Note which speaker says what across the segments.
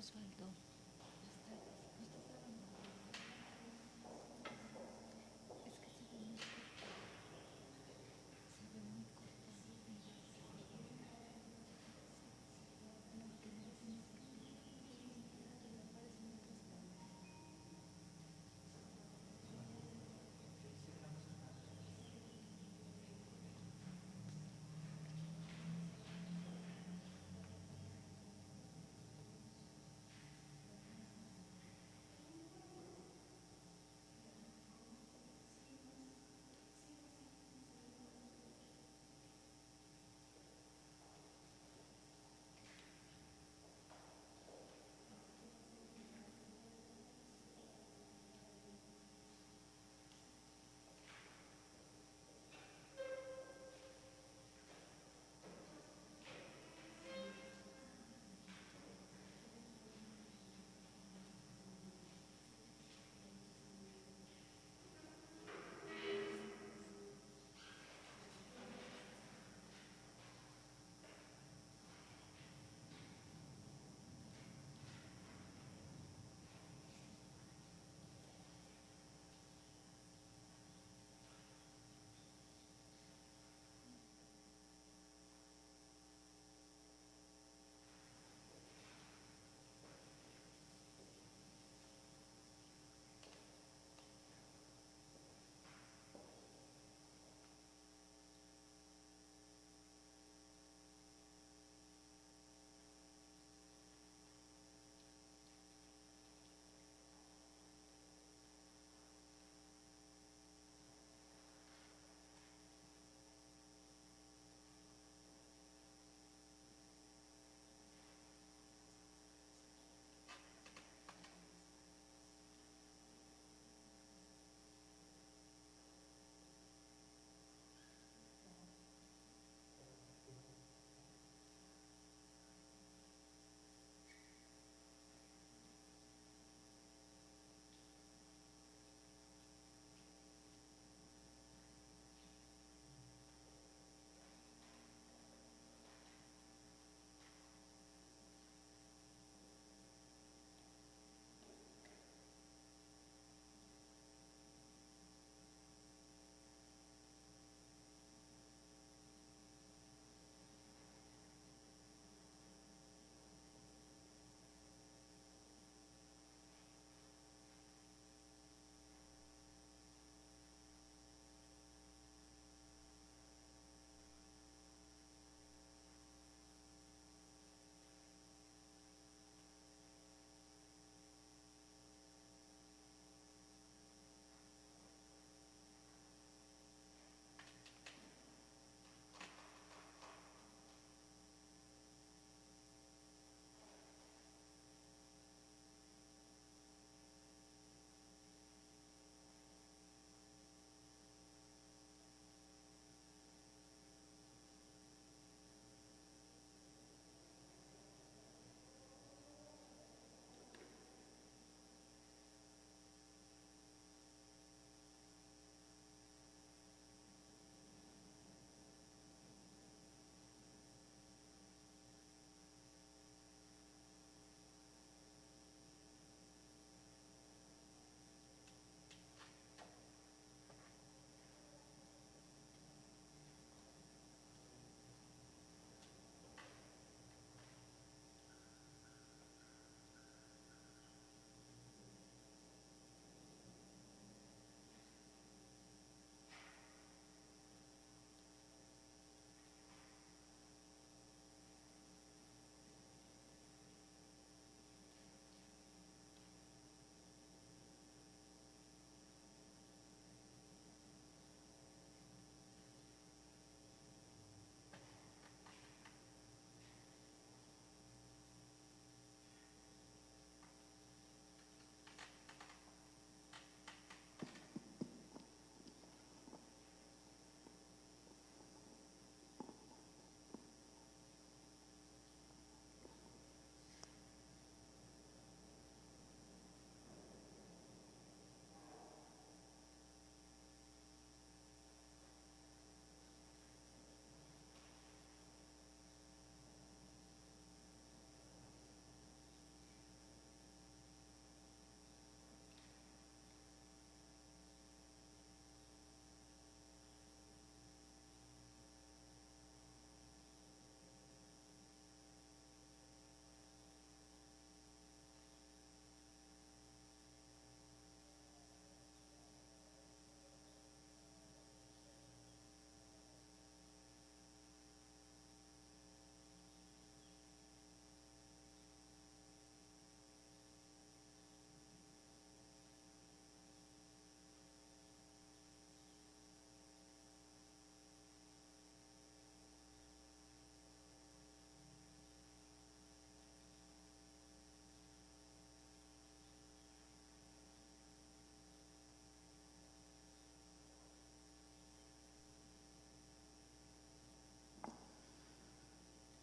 Speaker 1: Osvaldo. Es que se ve muy cortado. Se ve muy cortado. Mira. No, que no se me cortado. Aparecen otras palabras.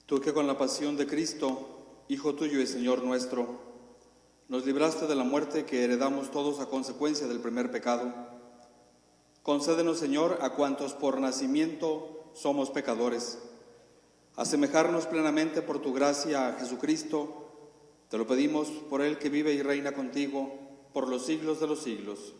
Speaker 2: Tú que con la pasión de Cristo, Hijo tuyo y Señor nuestro, nos libraste de la muerte que heredamos todos a consecuencia del primer pecado, concédenos, Señor, a cuantos por nacimiento somos pecadores, asemejarnos plenamente por tu gracia a Jesucristo. Te lo pedimos por Él que vive y reina contigo por los siglos de los siglos.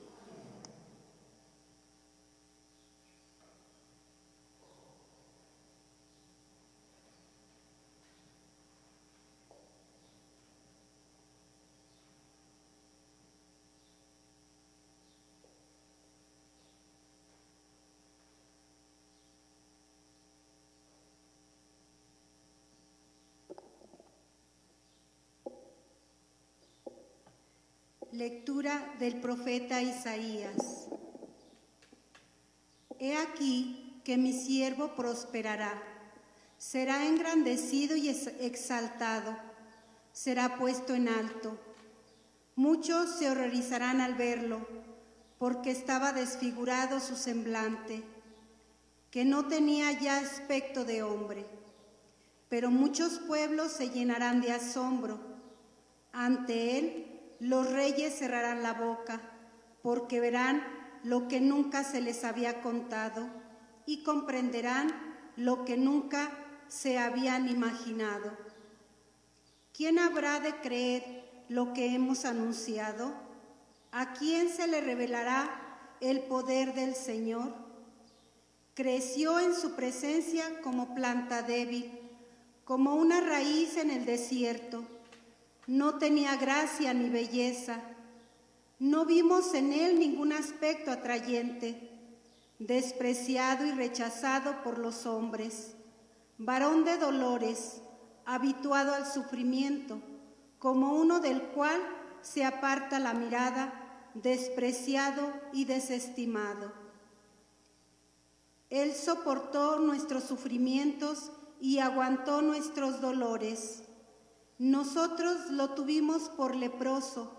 Speaker 3: Lectura del profeta Isaías. He aquí que mi siervo prosperará, será engrandecido y exaltado, será puesto en alto. Muchos se horrorizarán al verlo, porque estaba desfigurado su semblante, que no tenía ya aspecto de hombre. Pero muchos pueblos se llenarán de asombro. Ante él los reyes cerrarán la boca, porque verán lo que nunca se les había contado y comprenderán lo que nunca se habían imaginado. ¿Quién habrá de creer lo que hemos anunciado? ¿A quién se le revelará el poder del Señor? Creció en su presencia como planta débil, como una raíz en el desierto. No tenía gracia ni belleza. No vimos en él ningún aspecto atrayente. Despreciado y rechazado por los hombres. Varón de dolores, habituado al sufrimiento, como uno del cual se aparta la mirada, despreciado y desestimado. Él soportó nuestros sufrimientos y aguantó nuestros dolores. Nosotros lo tuvimos por leproso,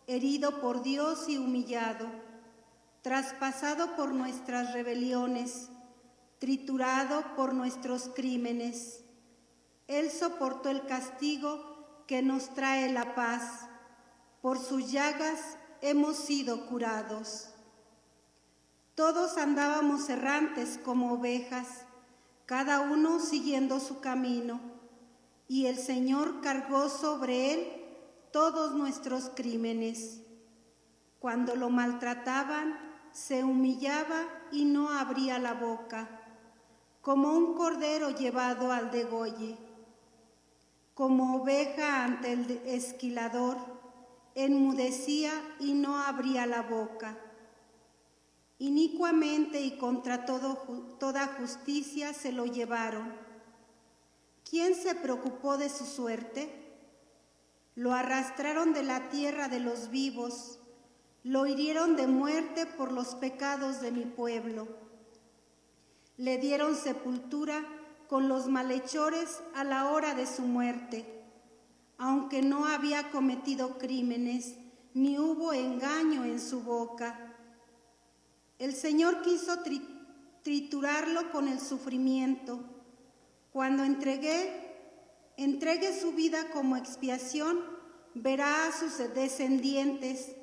Speaker 3: herido por Dios y humillado, traspasado por nuestras rebeliones, triturado por nuestros crímenes. Él soportó el castigo que nos trae la paz. Por sus llagas hemos sido curados. Todos andábamos errantes como ovejas, cada uno siguiendo su camino, y el Señor cargó sobre él todos nuestros crímenes. Cuando lo maltrataban, se humillaba y no abría la boca, como un cordero llevado al degolle. Como oveja ante el esquilador, enmudecía y no abría la boca. Inicuamente y contra toda justicia se lo llevaron. ¿Quién se preocupó de su suerte? Lo arrastraron de la tierra de los vivos, lo hirieron de muerte por los pecados de mi pueblo. Le dieron sepultura con los malhechores a la hora de su muerte, aunque no había cometido crímenes, ni hubo engaño en su boca. El Señor quiso triturarlo con el sufrimiento. Cuando entregue su vida como expiación, verá a sus descendientes,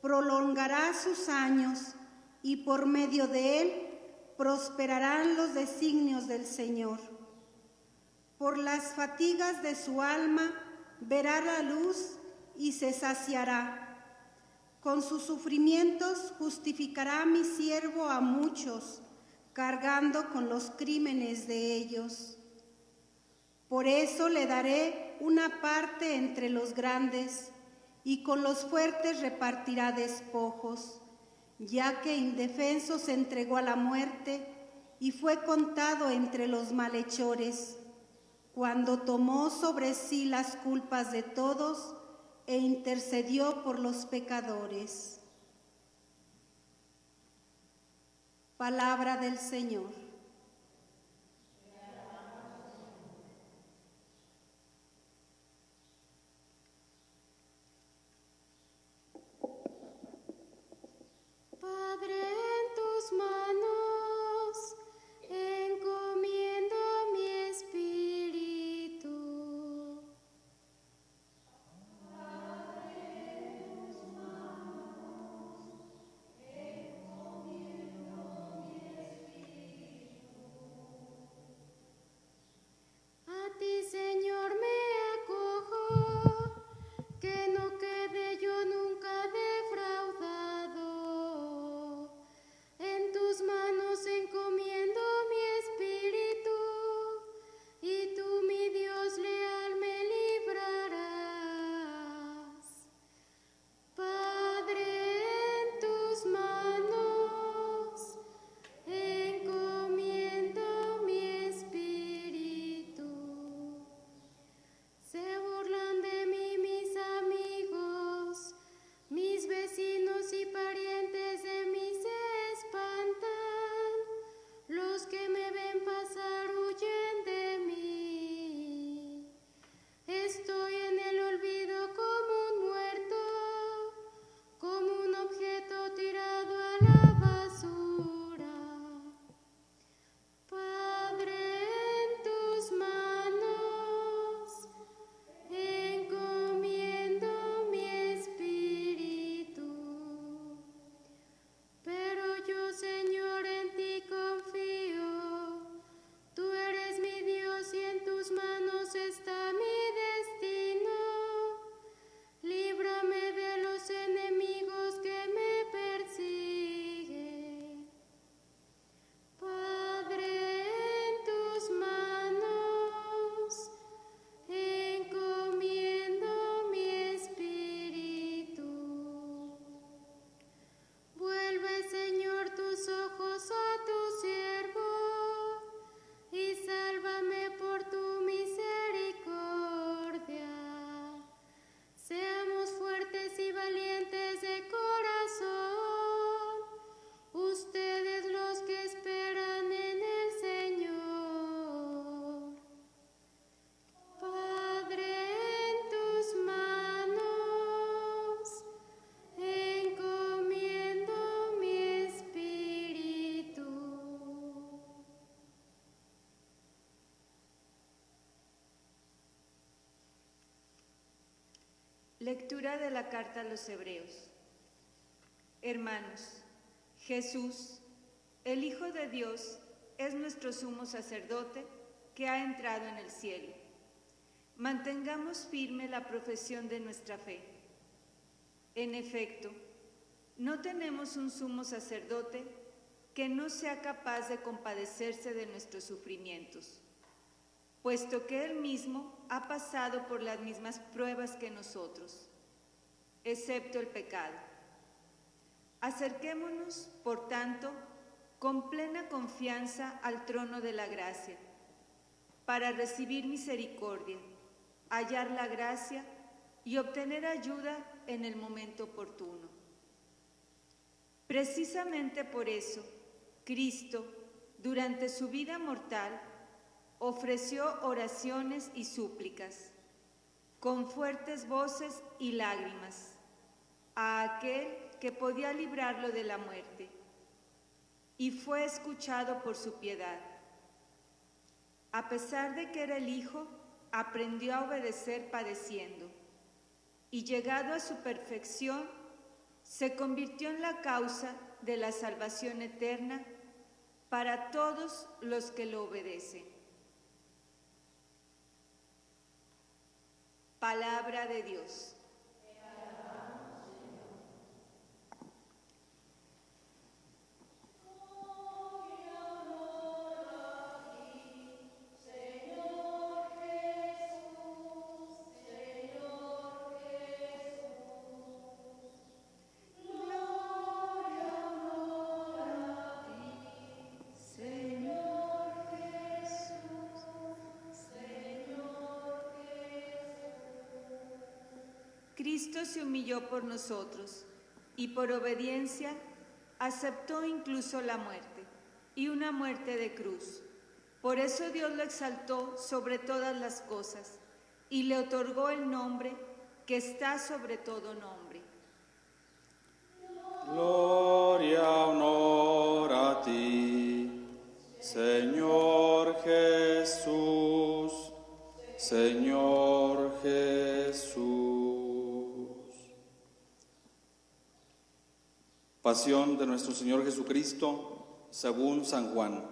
Speaker 3: prolongará sus años y por medio de él prosperarán los designios del Señor. Por las fatigas de su alma verá la luz y se saciará. Con sus sufrimientos justificará a mi siervo a muchos, cargando con los crímenes de ellos. Por eso le daré una parte entre los grandes, y con los fuertes repartirá despojos, ya que indefenso se entregó a la muerte y fue contado entre los malhechores, cuando tomó sobre sí las culpas de todos e intercedió por los pecadores. Palabra del Señor.
Speaker 4: Padre, en tus manos encomiendo mi espíritu.
Speaker 1: Lectura de la carta a los Hebreos. Hermanos, Jesús, el Hijo de Dios, es nuestro sumo sacerdote que ha entrado en el cielo. Mantengamos firme la profesión de nuestra fe. En efecto, no tenemos un sumo sacerdote que no sea capaz de compadecerse de nuestros sufrimientos, puesto que Él mismo ha pasado por las mismas pruebas que nosotros, excepto el pecado. Acerquémonos, por tanto, con plena confianza al trono de la gracia, para recibir misericordia, hallar la gracia y obtener ayuda en el momento oportuno. Precisamente por eso, Cristo, durante su vida mortal, ofreció oraciones y súplicas, con fuertes voces y lágrimas, a aquel que podía librarlo de la muerte, y fue escuchado por su piedad. A pesar de que era el Hijo, aprendió a obedecer padeciendo, y llegado a su perfección, se convirtió en la causa de la salvación eterna para todos los que lo obedecen. Palabra de Dios. Cristo se humilló por nosotros y por obediencia aceptó incluso la muerte, y una muerte de cruz. Por eso Dios lo exaltó sobre todas las cosas y le otorgó el nombre que está sobre todo nombre.
Speaker 2: Gloria, honor a ti, Señor Jesús, Señor Jesús. Pasión de nuestro Señor Jesucristo, según San Juan.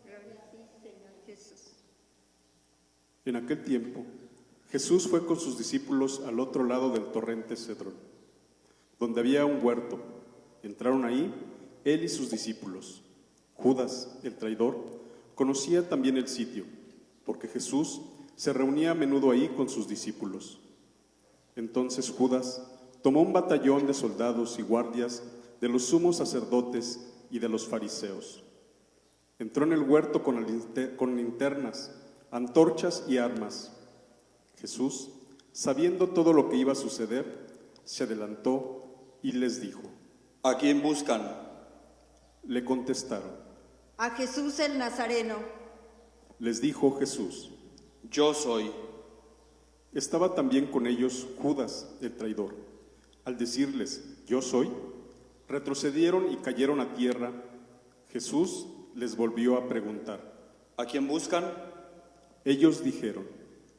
Speaker 1: Gloria a ti, Señor Jesús.
Speaker 4: En aquel tiempo, Jesús fue con sus discípulos al otro lado del torrente Cedrón, donde había un huerto. Entraron ahí él y sus discípulos. Judas, el traidor, conocía también el sitio, porque Jesús se reunía a menudo ahí con sus discípulos. Entonces Judas tomó un batallón de soldados y guardias de los sumos sacerdotes y de los fariseos. Entró en el huerto con linternas, antorchas y armas. Jesús, sabiendo todo lo que iba a suceder, se adelantó y les dijo:
Speaker 2: ¿A quién buscan?
Speaker 4: Le contestaron.
Speaker 5: A Jesús el Nazareno.
Speaker 4: Les dijo Jesús.
Speaker 2: Yo soy.
Speaker 4: Estaba también con ellos Judas, el traidor. Al decirles, yo soy, retrocedieron y cayeron a tierra. Jesús les volvió a preguntar.
Speaker 2: ¿A quién buscan?
Speaker 4: Ellos dijeron.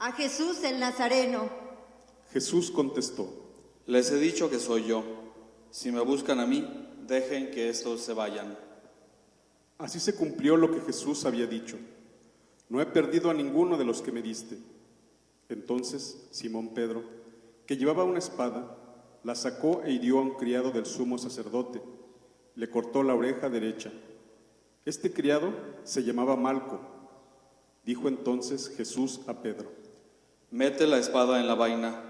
Speaker 5: A Jesús el Nazareno.
Speaker 4: Jesús contestó.
Speaker 2: Les he dicho que soy yo. Si me buscan a mí, dejen que estos se vayan.
Speaker 4: Así se cumplió lo que Jesús había dicho. No he perdido a ninguno de los que me diste. Entonces Simón Pedro, que llevaba una espada, la sacó e hirió a un criado del sumo sacerdote. Le cortó la oreja derecha. Este criado se llamaba Malco. Dijo entonces Jesús a Pedro:
Speaker 2: Mete la espada en la vaina.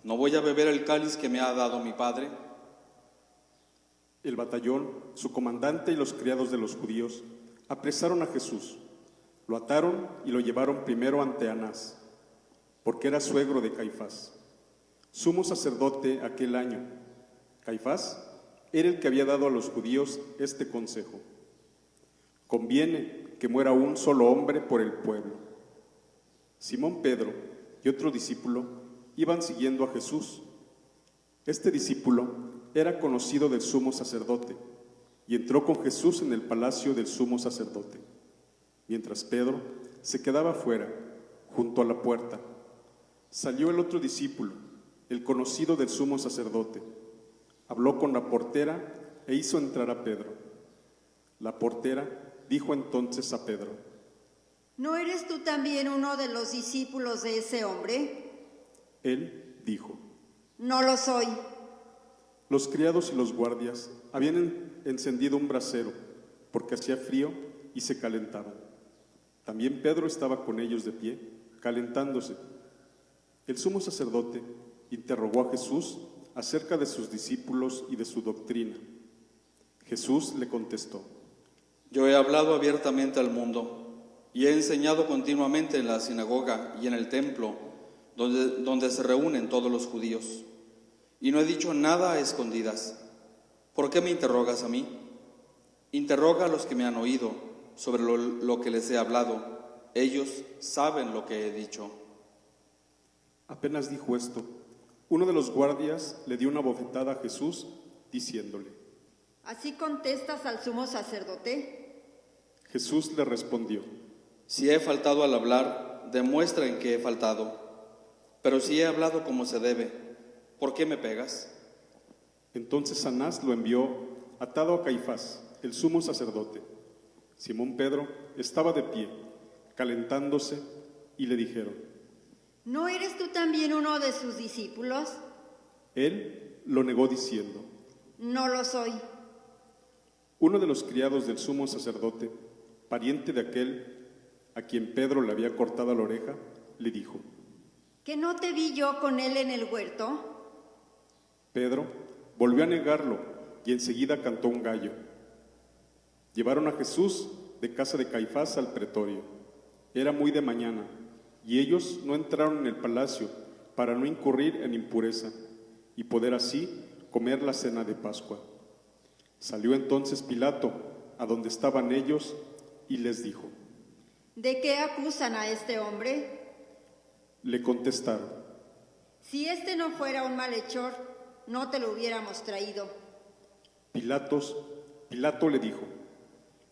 Speaker 2: ¿No voy a beber el cáliz que me ha dado mi padre?
Speaker 4: El batallón, su comandante y los criados de los judíos apresaron a Jesús. Lo ataron y lo llevaron primero ante Anás, porque era suegro de Caifás, sumo sacerdote aquel año. Caifás era el que había dado a los judíos este consejo: conviene que muera un solo hombre por el pueblo. Simón Pedro y otro discípulo iban siguiendo a Jesús. Este discípulo era conocido del sumo sacerdote y entró con Jesús en el palacio del sumo sacerdote. Mientras Pedro se quedaba fuera, junto a la puerta. Salió el otro discípulo, el conocido del sumo sacerdote. Habló con la portera e hizo entrar a Pedro. La portera dijo entonces a Pedro:
Speaker 5: ¿No eres tú también uno de los discípulos de ese hombre?
Speaker 4: Él dijo:
Speaker 5: No lo soy.
Speaker 4: Los criados y los guardias habían encendido un brasero porque hacía frío y se calentaban. También Pedro estaba con ellos de pie, calentándose. El sumo sacerdote interrogó a Jesús acerca de sus discípulos y de su doctrina. Jesús le contestó:
Speaker 2: Yo he hablado abiertamente al mundo y he enseñado continuamente en la sinagoga y en el templo donde se reúnen todos los judíos. Y no he dicho nada a escondidas. ¿Por qué me interrogas a mí? Interroga a los que me han oído sobre lo que les he hablado. Ellos saben lo que he dicho.
Speaker 4: Apenas dijo esto, uno de los guardias le dio una bofetada a Jesús, diciéndole:
Speaker 5: ¿Así contestas al sumo sacerdote?
Speaker 4: Jesús le respondió:
Speaker 2: Si he faltado al hablar, demuestra en qué he faltado. Pero si he hablado como se debe, ¿por qué me pegas?
Speaker 4: Entonces Anás lo envió atado a Caifás, el sumo sacerdote. Simón Pedro estaba de pie, calentándose, y le dijeron:
Speaker 5: ¿No eres tú también uno de sus discípulos?
Speaker 4: Él lo negó diciendo:
Speaker 5: No lo soy.
Speaker 4: Uno de los criados del sumo sacerdote, pariente de aquel a quien Pedro le había cortado la oreja, le dijo:
Speaker 5: ¿Que no te vi yo con él en el huerto?
Speaker 4: Pedro volvió a negarlo y enseguida cantó un gallo. Llevaron a Jesús de casa de Caifás al pretorio. Era muy de mañana y ellos no entraron en el palacio para no incurrir en impureza y poder así comer la cena de Pascua. Salió entonces Pilato a donde estaban ellos y les dijo:
Speaker 5: ¿De qué acusan a este hombre?
Speaker 4: Le contestaron:
Speaker 5: Si este no fuera un malhechor, no te lo hubiéramos traído.
Speaker 4: Pilato le dijo: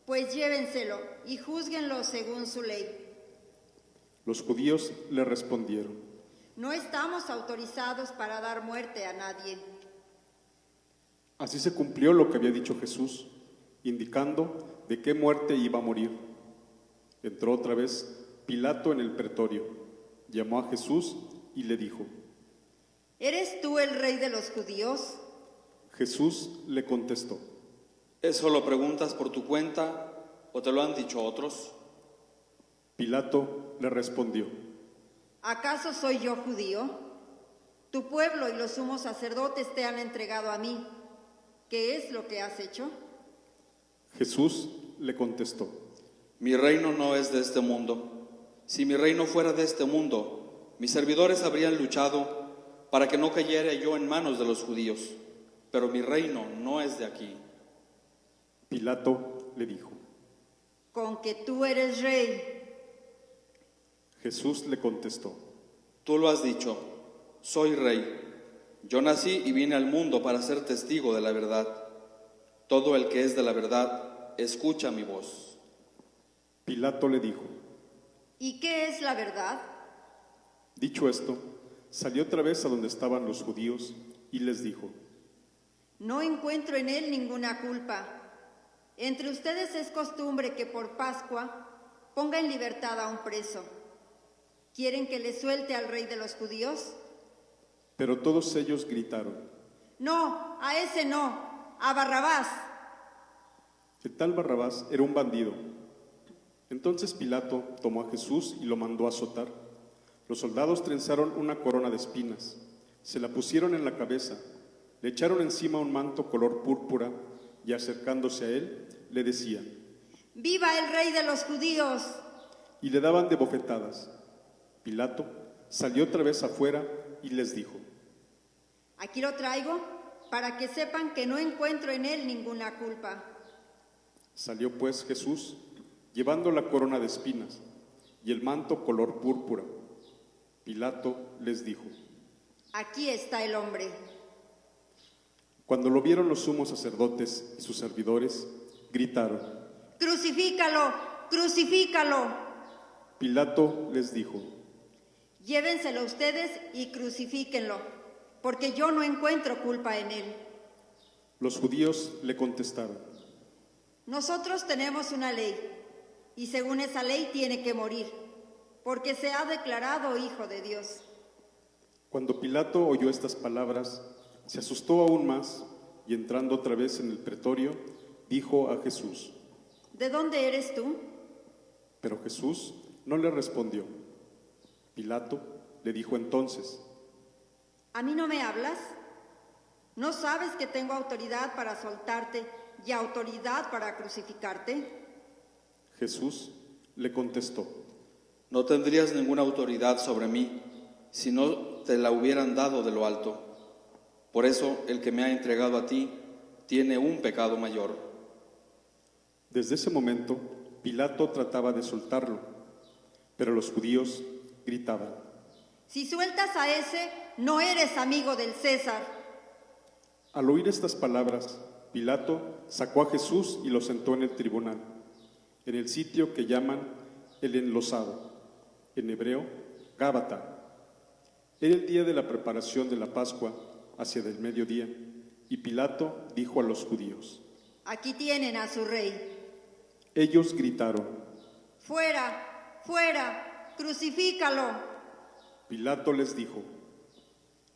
Speaker 5: Pues llévenselo y júzguenlo según su ley.
Speaker 4: Los judíos le respondieron:
Speaker 5: No estamos autorizados para dar muerte a nadie.
Speaker 4: Así se cumplió lo que había dicho Jesús, indicando de qué muerte iba a morir. Entró otra vez Pilato en el pretorio, llamó a Jesús y le dijo:
Speaker 5: ¿Eres tú el rey de los judíos?
Speaker 4: Jesús le contestó:
Speaker 2: ¿Eso lo preguntas por tu cuenta o te lo han dicho otros?
Speaker 4: Pilato le respondió:
Speaker 5: ¿Acaso soy yo judío? Tu pueblo y los sumos sacerdotes te han entregado a mí. ¿Qué es lo que has hecho?
Speaker 4: Jesús le contestó:
Speaker 2: Mi reino no es de este mundo. Si mi reino fuera de este mundo, mis servidores habrían luchado para que no cayera yo en manos de los judíos. Pero mi reino no es de aquí.
Speaker 4: Pilato le dijo:
Speaker 5: Con que tú eres rey.
Speaker 4: Jesús le contestó:
Speaker 2: Tú lo has dicho, soy rey. Yo nací y vine al mundo para ser testigo de la verdad. Todo el que es de la verdad, escucha mi voz.
Speaker 4: Pilato le dijo:
Speaker 5: ¿Y qué es la verdad?
Speaker 4: Dicho esto, salió otra vez a donde estaban los judíos y les dijo:
Speaker 5: No encuentro en él ninguna culpa. Entre ustedes es costumbre que por Pascua ponga en libertad a un preso. ¿Quieren que le suelte al rey de los judíos?
Speaker 4: Pero todos ellos gritaron:
Speaker 5: No, a ese no, a Barrabás.
Speaker 4: El tal Barrabás era un bandido. Entonces Pilato tomó a Jesús y lo mandó a azotar. Los soldados trenzaron una corona de espinas, se la pusieron en la cabeza, le echaron encima un manto color púrpura y acercándose a él le decían:
Speaker 5: ¡Viva el rey de los judíos!
Speaker 4: Y le daban de bofetadas. Pilato salió otra vez afuera y les dijo:
Speaker 5: Aquí lo traigo para que sepan que no encuentro en él ninguna culpa.
Speaker 4: Salió pues Jesús, llevando la corona de espinas y el manto color púrpura. Pilato les dijo:
Speaker 5: Aquí está el hombre.
Speaker 4: Cuando lo vieron los sumos sacerdotes y sus servidores, gritaron:
Speaker 5: ¡Crucifícalo! ¡Crucifícalo!
Speaker 4: Pilato les dijo:
Speaker 5: Llévenselo ustedes y crucifíquenlo, porque yo no encuentro culpa en él.
Speaker 4: Los judíos le contestaron:
Speaker 5: Nosotros tenemos una ley, y según esa ley tiene que morir, porque se ha declarado hijo de Dios.
Speaker 4: Cuando Pilato oyó estas palabras, se asustó aún más y entrando otra vez en el pretorio, dijo a Jesús:
Speaker 5: ¿De dónde eres tú?
Speaker 4: Pero Jesús no le respondió. Pilato le dijo entonces:
Speaker 5: ¿A mí no me hablas? ¿No sabes que tengo autoridad para soltarte y autoridad para crucificarte?
Speaker 4: Jesús le contestó:
Speaker 2: No tendrías ninguna autoridad sobre mí si no te la hubieran dado de lo alto. Por eso el que me ha entregado a ti tiene un pecado mayor.
Speaker 4: Desde ese momento, Pilato trataba de soltarlo, pero los judíos gritaban:
Speaker 5: Si sueltas a ese, no eres amigo del César.
Speaker 4: Al oír estas palabras, Pilato sacó a Jesús y lo sentó en el tribunal, en el sitio que llaman el Enlosado, en hebreo, Gábata. Era el día de la preparación de la Pascua, hacia el mediodía, y Pilato dijo a los judíos:
Speaker 5: Aquí tienen a su rey.
Speaker 4: Ellos gritaron.
Speaker 5: ¡Fuera! ¡Fuera! ¡Crucifícalo!
Speaker 4: Pilato les dijo: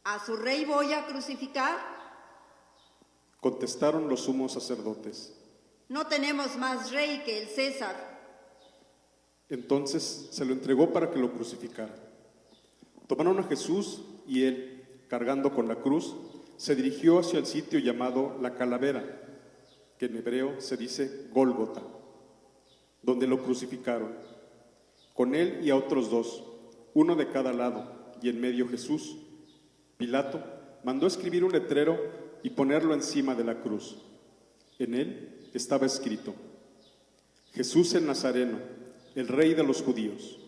Speaker 5: ¿A su rey voy a crucificar?
Speaker 4: Contestaron los sumos sacerdotes.
Speaker 5: No tenemos más rey que el César.
Speaker 4: Entonces se lo entregó para que lo crucificara. Tomaron a Jesús y él, cargando con la cruz, se dirigió hacia el sitio llamado La Calavera, que en hebreo se dice Gólgota, donde lo crucificaron, con él y a otros dos, uno de cada lado, y en medio Jesús. Pilato mandó escribir un letrero y ponerlo encima de la cruz. En él estaba escrito: Jesús el Nazareno, el Rey de los judíos.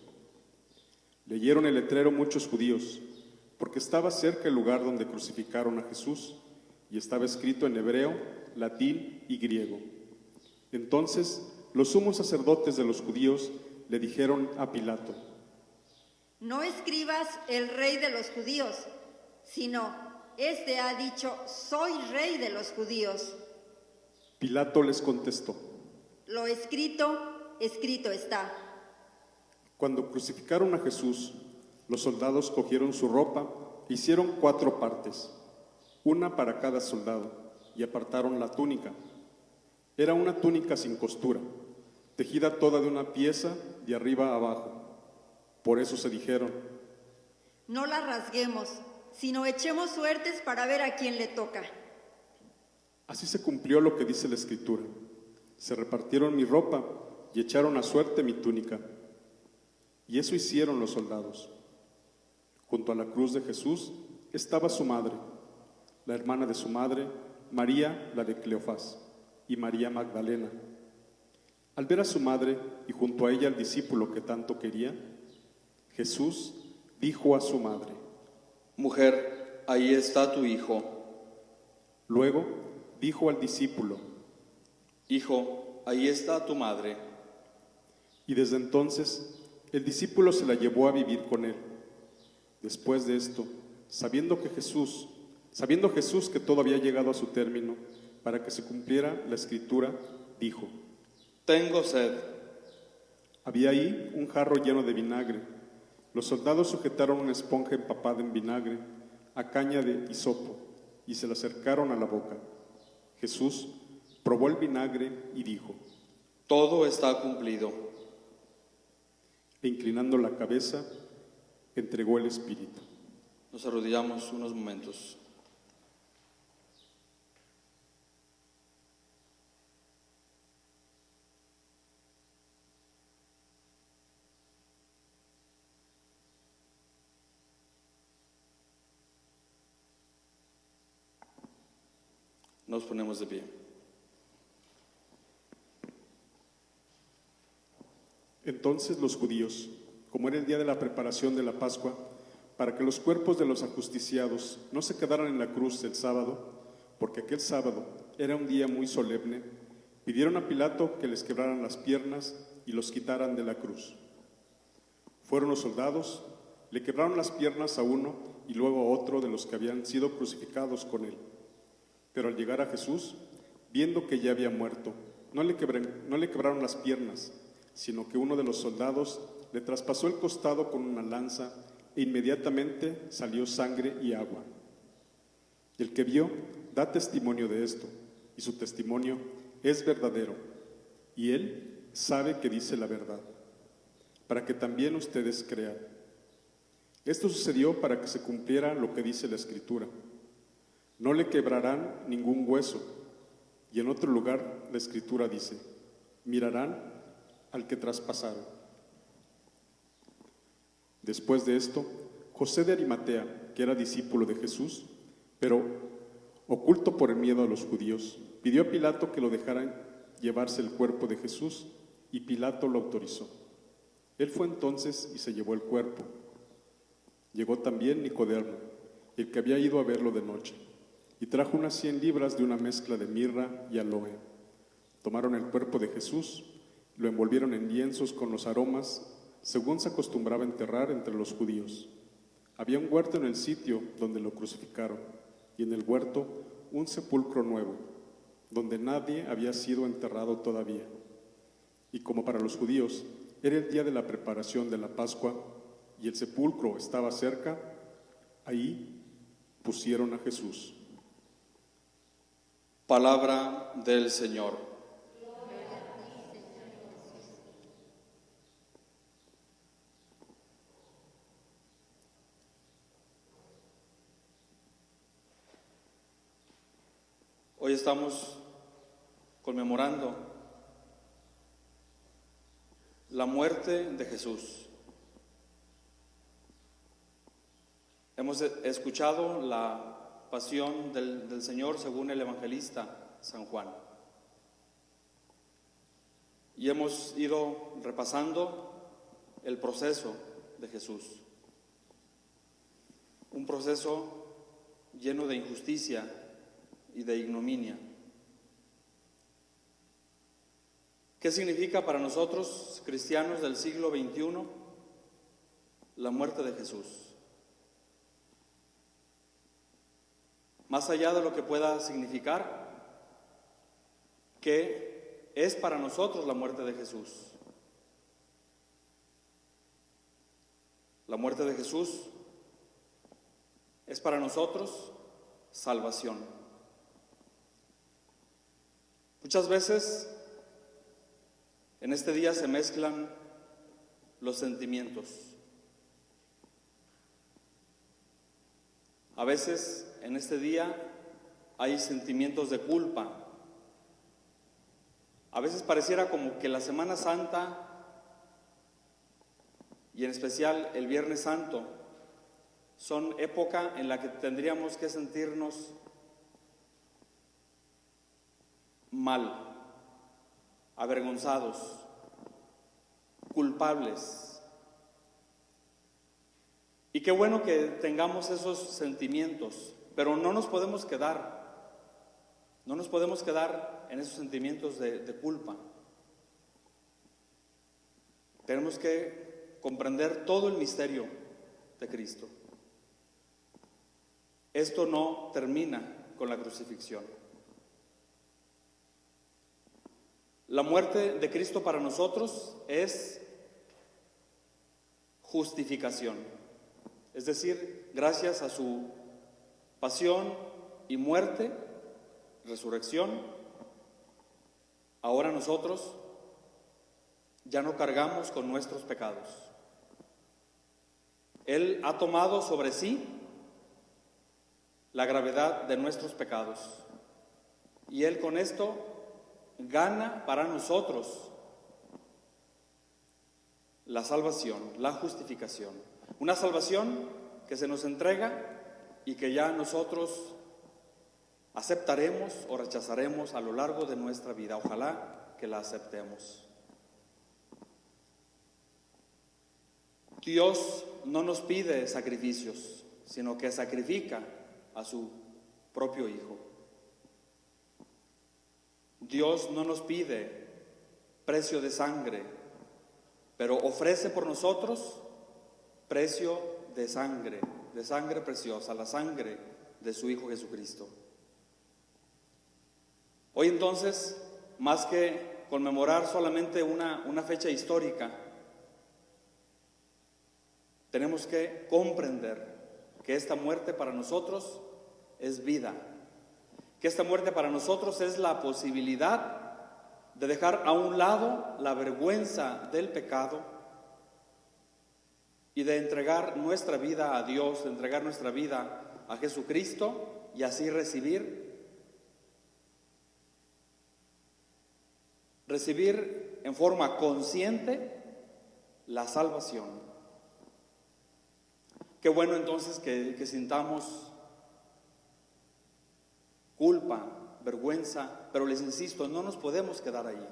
Speaker 4: Leyeron el letrero muchos judíos, porque estaba cerca el lugar donde crucificaron a Jesús, y estaba escrito en hebreo, latín y griego. Entonces los sumos sacerdotes de los judíos le dijeron a Pilato:
Speaker 5: No escribas el rey de los judíos, sino, este ha dicho, soy rey de los judíos.
Speaker 4: Pilato les contestó:
Speaker 5: Lo escrito, escrito está.
Speaker 4: Cuando crucificaron a Jesús, los soldados cogieron su ropa e hicieron 4 partes, una para cada soldado, y apartaron la túnica. Era una túnica sin costura, tejida toda de una pieza de arriba a abajo. Por eso se dijeron:
Speaker 5: No la rasguemos, sino echemos suertes para ver a quién le toca.
Speaker 4: Así se cumplió lo que dice la Escritura: se repartieron mi ropa y echaron a suerte mi túnica. Y eso hicieron los soldados. Junto a la cruz de Jesús estaba su madre, la hermana de su madre, María, la de Cleofás, y María Magdalena. Al ver a su madre y junto a ella al discípulo que tanto quería, Jesús dijo a su madre:
Speaker 2: Mujer, ahí está tu hijo.
Speaker 4: Luego dijo al discípulo:
Speaker 2: Hijo, ahí está tu madre.
Speaker 4: Y desde entonces el discípulo se la llevó a vivir con él. Después de esto, sabiendo Jesús que todo había llegado a su término, para que se cumpliera la Escritura, dijo:
Speaker 2: Tengo sed.
Speaker 4: Había ahí un jarro lleno de vinagre. Los soldados sujetaron una esponja empapada en vinagre a caña de hisopo y se la acercaron a la boca. Jesús probó el vinagre y dijo:
Speaker 2: Todo está cumplido.
Speaker 4: E inclinando la cabeza, entregó el espíritu.
Speaker 2: Nos arrodillamos unos momentos. Nos ponemos de pie.
Speaker 4: Entonces los judíos, como era el día de la preparación de la Pascua, para que los cuerpos de los ajusticiados no se quedaran en la cruz el sábado, porque aquel sábado era un día muy solemne, pidieron a Pilato que les quebraran las piernas y los quitaran de la cruz. Fueron los soldados, Le quebraron las piernas a uno y luego a otro de los que habían sido crucificados con él. Pero al llegar a Jesús, viendo que ya había muerto, no le quebraron las piernas, sino que uno de los soldados le traspasó el costado con una lanza e inmediatamente salió sangre y agua. Y el que vio da testimonio de esto, y su testimonio es verdadero, y él sabe que dice la verdad, para que también ustedes crean. Esto sucedió para que se cumpliera lo que dice la Escritura: no le quebrarán ningún hueso. Y en otro lugar la Escritura dice: mirarán al que traspasaron. Después de esto, José de Arimatea, que era discípulo de Jesús, pero oculto por el miedo a los judíos, pidió a Pilato que lo dejaran llevarse el cuerpo de Jesús, y Pilato lo autorizó. Él fue entonces y se llevó el cuerpo. Llegó también Nicodemo, el que había ido a verlo de noche, y trajo unas 100 libras de una mezcla de mirra y aloe. Tomaron el cuerpo de Jesús, lo envolvieron en lienzos con los aromas, según se acostumbraba a enterrar entre los judíos. Había un huerto en el sitio donde lo crucificaron, y en el huerto un sepulcro nuevo, donde nadie había sido enterrado todavía. Y como para los judíos era el día de la preparación de la Pascua, y el sepulcro estaba cerca, ahí pusieron a Jesús.
Speaker 2: Palabra del Señor. Hoy estamos conmemorando la muerte de Jesús. Hemos escuchado la pasión del Señor según el evangelista San Juan. Y hemos ido repasando el proceso de Jesús. Un proceso lleno de injusticia y de ignominia. ¿Qué significa para nosotros, cristianos del siglo XXI, la muerte de Jesús? Más allá de lo que pueda significar, ¿qué es para nosotros la muerte de Jesús? La muerte de Jesús es para nosotros salvación. Muchas veces en este día se mezclan los sentimientos. A veces en este día hay sentimientos de culpa. A veces pareciera como que la Semana Santa, y en especial el Viernes Santo, son época en la que tendríamos que sentirnos mal, avergonzados, culpables. Y qué bueno que tengamos esos sentimientos, pero no nos podemos quedar en esos sentimientos de culpa. Tenemos que comprender todo el misterio de Cristo. Esto no termina con la crucifixión. La muerte de Cristo para nosotros es justificación. Es decir, gracias a su pasión y muerte, resurrección, ahora nosotros ya no cargamos con nuestros pecados. Él ha tomado sobre sí la gravedad de nuestros pecados, y Él con esto gana para nosotros la salvación, la justificación. Una salvación que se nos entrega y que ya nosotros aceptaremos o rechazaremos a lo largo de nuestra vida. Ojalá que la aceptemos. Dios no nos pide sacrificios, sino que sacrifica a su propio Hijo. Dios no nos pide precio de sangre, pero ofrece por nosotros precio de sangre preciosa, la sangre de su Hijo Jesucristo. Hoy entonces, más que conmemorar solamente una fecha histórica, tenemos que comprender que esta muerte para nosotros es vida, que esta muerte para nosotros es la posibilidad de dejar a un lado la vergüenza del pecado y de entregar nuestra vida a Dios, de entregar nuestra vida a Jesucristo y así recibir en forma consciente la salvación. Qué bueno entonces que sintamos culpa, vergüenza, pero les insisto, no nos podemos quedar ahí.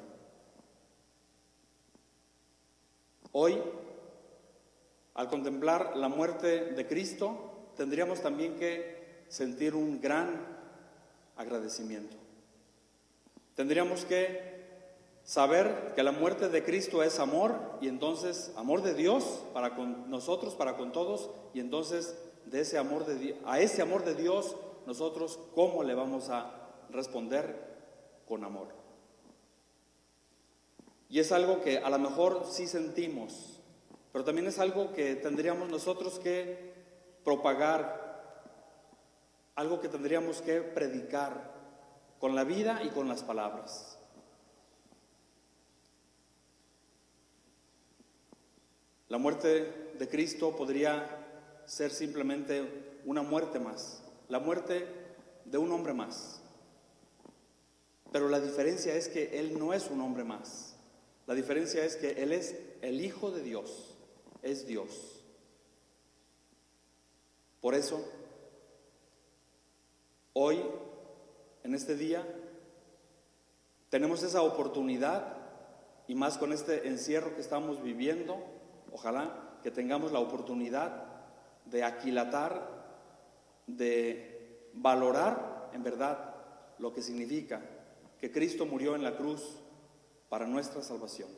Speaker 2: Hoy, al contemplar la muerte de Cristo, tendríamos también que sentir un gran agradecimiento. Tendríamos que saber que la muerte de Cristo es amor, y entonces amor de Dios para con nosotros, para con todos, y entonces de ese amor de Dios, a ese amor de Dios, nosotros ¿cómo le vamos a responder? Con amor. Y es algo que a lo mejor sí sentimos, pero también es algo que tendríamos nosotros que propagar, algo que tendríamos que predicar con la vida y con las palabras. La muerte de Cristo podría ser simplemente una muerte más, la muerte de un hombre más. Pero la diferencia es que Él no es un hombre más. La diferencia es que Él es el Hijo de Dios, es Dios. Por eso, hoy, en este día, tenemos esa oportunidad, y más con este encierro que estamos viviendo, ojalá que tengamos la oportunidad de aquilatar, de valorar en verdad lo que significa que Cristo murió en la cruz para nuestra salvación.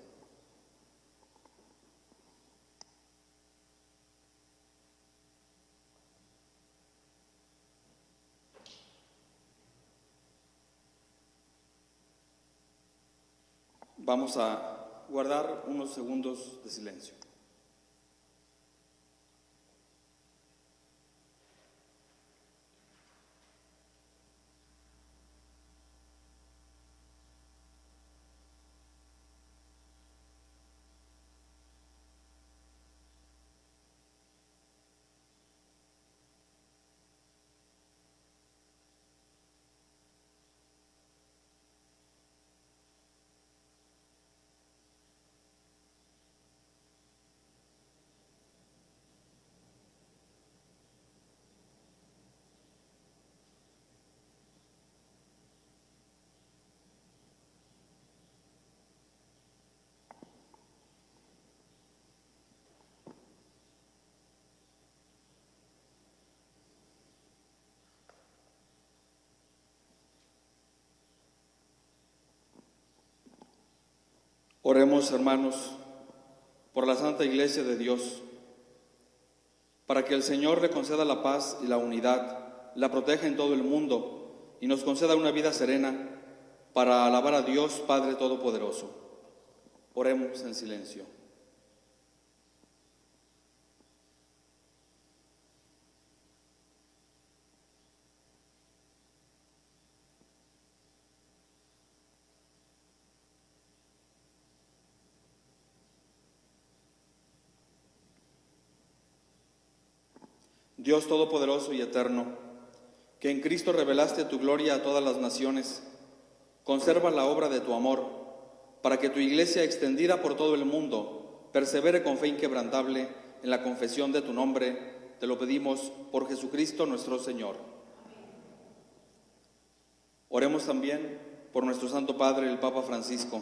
Speaker 2: Vamos a guardar unos segundos de silencio. Oremos, hermanos, por la Santa Iglesia de Dios, para que el Señor le conceda la paz y la unidad, la proteja en todo el mundo y nos conceda una vida serena para alabar a Dios Padre Todopoderoso. Oremos en silencio. Dios Todopoderoso y Eterno, que en Cristo revelaste tu gloria a todas las naciones, conserva la obra de tu amor, para que tu Iglesia, extendida por todo el mundo, persevere con fe inquebrantable en la confesión de tu nombre. Te lo pedimos por Jesucristo nuestro Señor. Oremos también por nuestro Santo Padre, el Papa Francisco,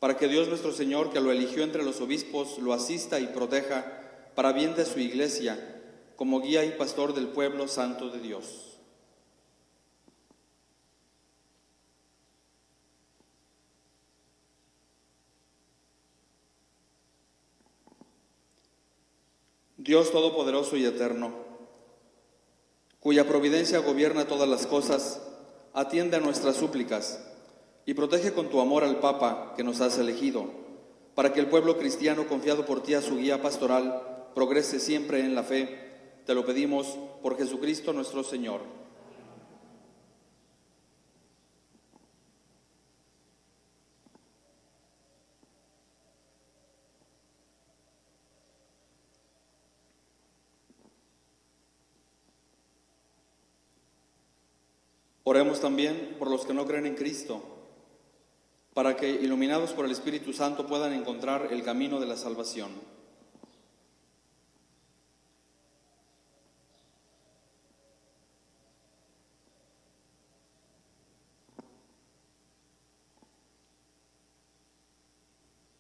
Speaker 2: para que Dios nuestro Señor, que lo eligió entre los obispos, lo asista y proteja para bien de su Iglesia, como guía y pastor del pueblo santo de Dios. Dios Todopoderoso y Eterno, cuya providencia gobierna todas las cosas, atiende a nuestras súplicas y protege con tu amor al Papa que nos has elegido, para que el pueblo cristiano, confiado por ti a su guía pastoral, progrese siempre en la fe. Te lo pedimos por Jesucristo nuestro Señor. Oremos también por los que no creen en Cristo, para que, iluminados por el Espíritu Santo, puedan encontrar el camino de la salvación.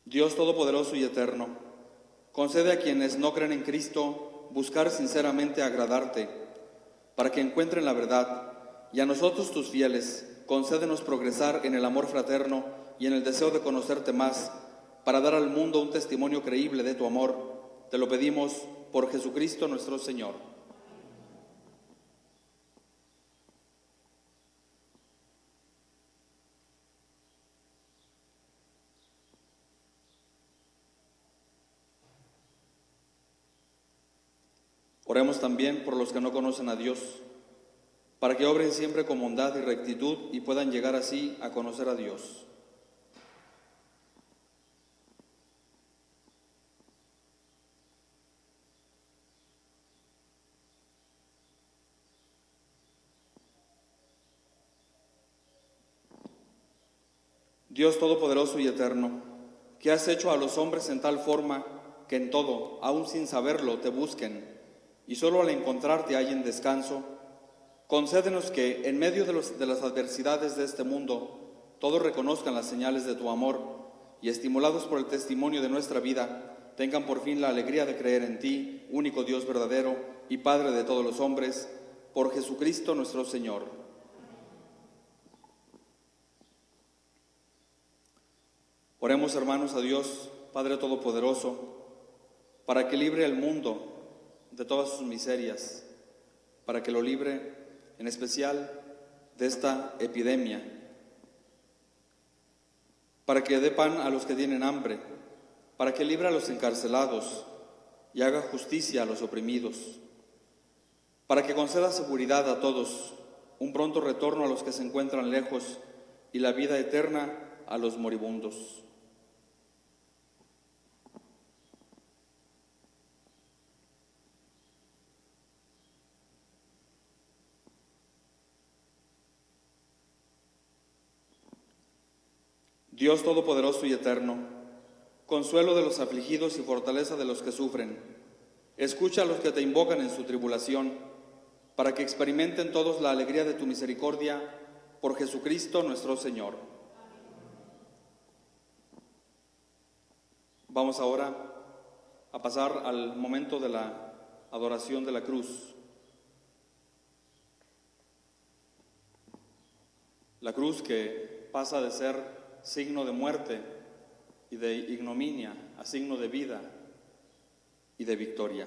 Speaker 2: Dios Todopoderoso y Eterno, concede a quienes no creen en Cristo buscar sinceramente agradarte, para que encuentren la verdad, y a nosotros tus fieles, concédenos progresar en el amor fraterno y en el deseo de conocerte más, para dar al mundo un testimonio creíble de tu amor. Te lo pedimos por Jesucristo nuestro Señor. Oremos también por los que no conocen a Dios, para que obren siempre con bondad y rectitud y puedan llegar así a conocer a Dios. Dios Todopoderoso y Eterno, que has hecho a los hombres en tal forma que en todo, aun sin saberlo, te busquen, y solo al encontrarte hallen descanso, concédenos que, en medio de las adversidades de este mundo, todos reconozcan las señales de tu amor y, estimulados por el testimonio de nuestra vida, tengan por fin la alegría de creer en ti, único Dios verdadero y Padre de todos los hombres, por Jesucristo nuestro Señor. Oremos, hermanos, a Dios, Padre Todopoderoso, para que libre al mundo de todas sus miserias, para que lo libre en especial de esta epidemia, para que dé pan a los que tienen hambre, para que libre a los encarcelados y haga justicia a los oprimidos, para que conceda seguridad a todos, un pronto retorno a los que se encuentran lejos y la vida eterna a los moribundos. Dios Todopoderoso y Eterno, consuelo de los afligidos y fortaleza de los que sufren, escucha a los que te invocan en su tribulación, para que experimenten todos la alegría de tu misericordia, por Jesucristo nuestro Señor. Vamos ahora a pasar al momento de la adoración de la cruz. La cruz que pasa de ser signo de muerte y de ignominia a signo de vida y de victoria.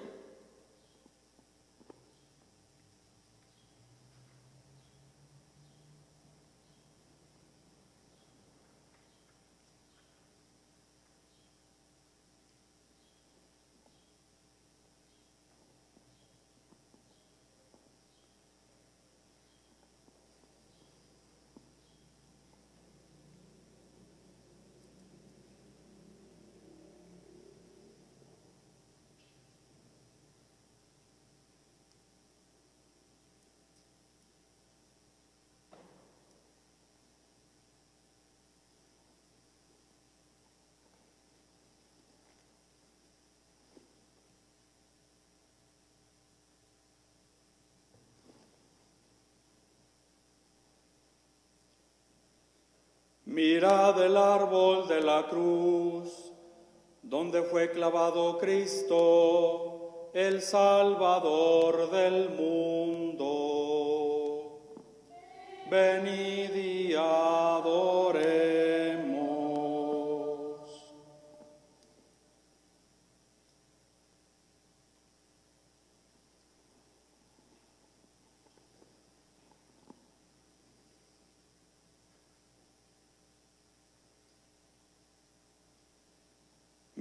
Speaker 2: Mirad el árbol de la cruz, donde fue clavado Cristo, el Salvador del mundo. Venid y adoremos.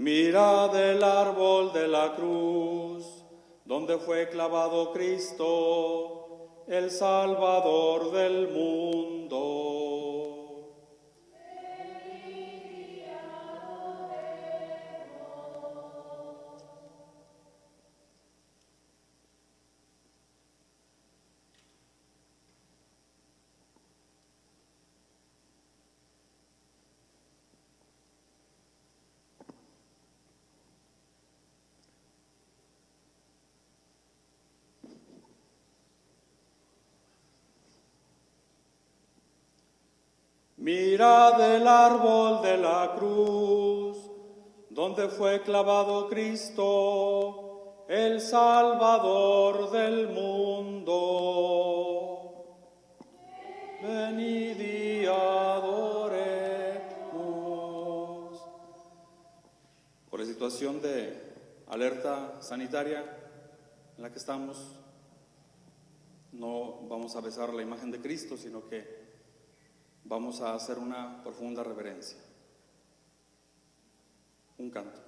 Speaker 2: Mirad el árbol de la cruz, donde fue clavado Cristo, el Salvador del mundo. Mirad el árbol de la cruz, donde fue clavado Cristo, el Salvador del mundo. Venid y adoremos. Por la situación de alerta sanitaria en la que estamos, no vamos a besar la imagen de Cristo, sino que vamos a hacer una profunda reverencia. Un canto.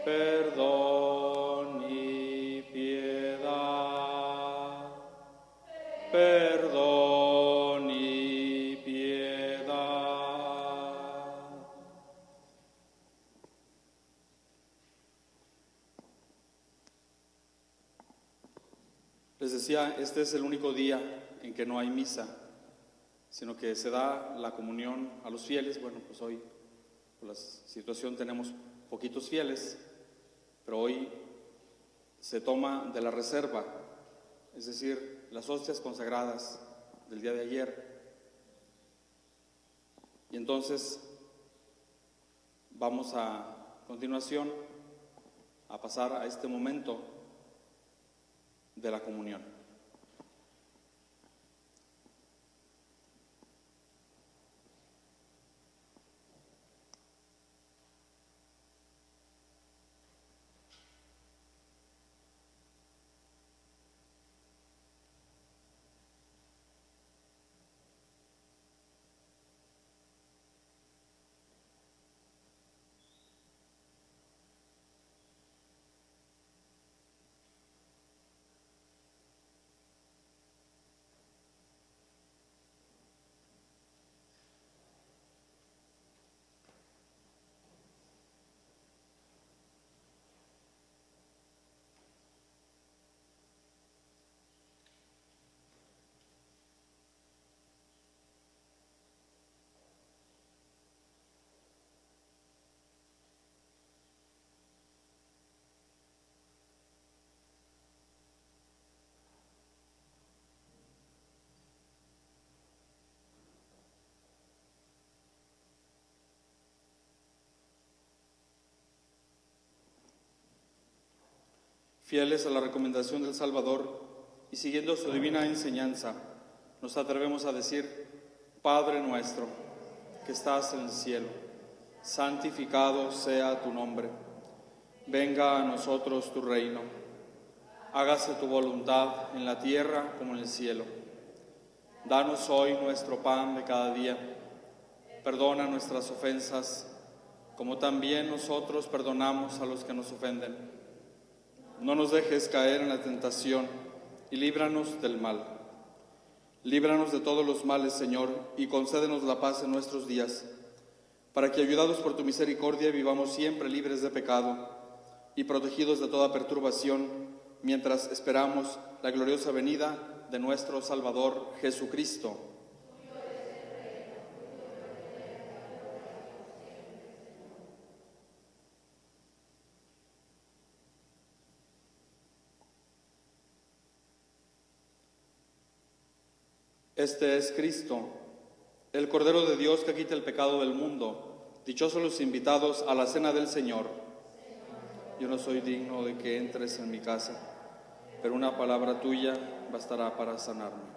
Speaker 2: Perdón y piedad, perdón y piedad. Les decía, este es el único día en que no hay misa, sino que se da la comunión a los fieles. Bueno, pues hoy, por la situación, tenemos poquitos fieles, pero hoy se toma de la reserva, es decir, las hostias consagradas del día de ayer. Y entonces vamos a continuación a pasar a este momento de la comunión. Fieles a la recomendación del Salvador y siguiendo su divina enseñanza, nos atrevemos a decir: Padre nuestro, que estás en el cielo, santificado sea tu nombre. Venga a nosotros tu reino. Hágase tu voluntad en la tierra como en el cielo. Danos hoy nuestro pan de cada día. Perdona nuestras ofensas, como también nosotros perdonamos a los que nos ofenden. No nos dejes caer en la tentación y líbranos del mal. Líbranos de todos los males, Señor, y concédenos la paz en nuestros días, para que, ayudados por tu misericordia, vivamos siempre libres de pecado y protegidos de toda perturbación, mientras esperamos la gloriosa venida de nuestro Salvador Jesucristo. Este es Cristo, el Cordero de Dios que quita el pecado del mundo. Dichosos los invitados a la cena del Señor. Yo no soy digno de que entres en mi casa, pero una palabra tuya bastará para sanarme.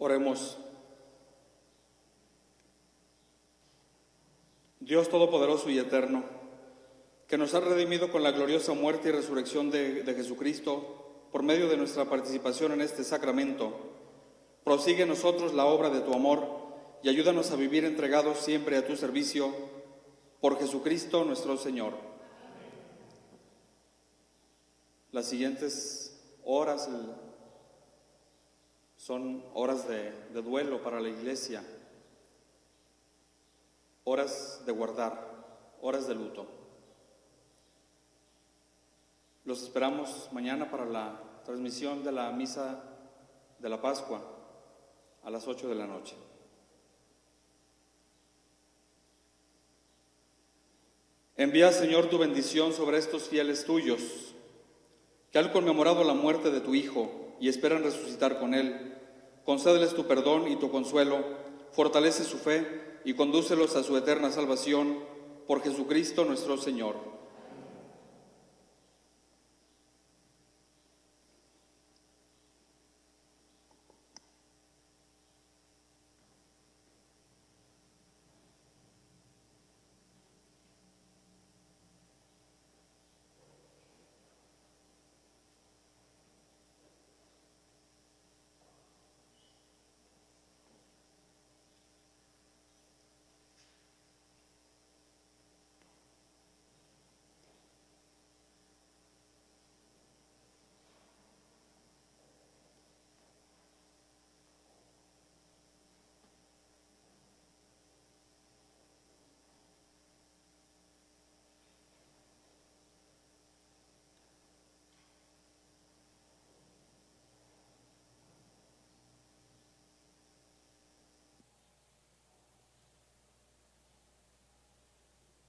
Speaker 2: Oremos. Dios Todopoderoso y Eterno, que nos ha redimido con la gloriosa muerte y resurrección de Jesucristo por medio de nuestra participación en este sacramento, prosigue en nosotros la obra de tu amor y ayúdanos a vivir entregados siempre a tu servicio, por Jesucristo nuestro Señor. Las siguientes horas son horas de duelo para la Iglesia, horas de guardar, horas de luto. Los esperamos mañana para la transmisión de la misa de la Pascua a las 8 de la noche. Envía, Señor, tu bendición sobre estos fieles tuyos, que han conmemorado la muerte de tu Hijo y esperan resucitar con él. Concédeles tu perdón y tu consuelo, fortalece su fe y condúcelos a su eterna salvación, por Jesucristo nuestro Señor.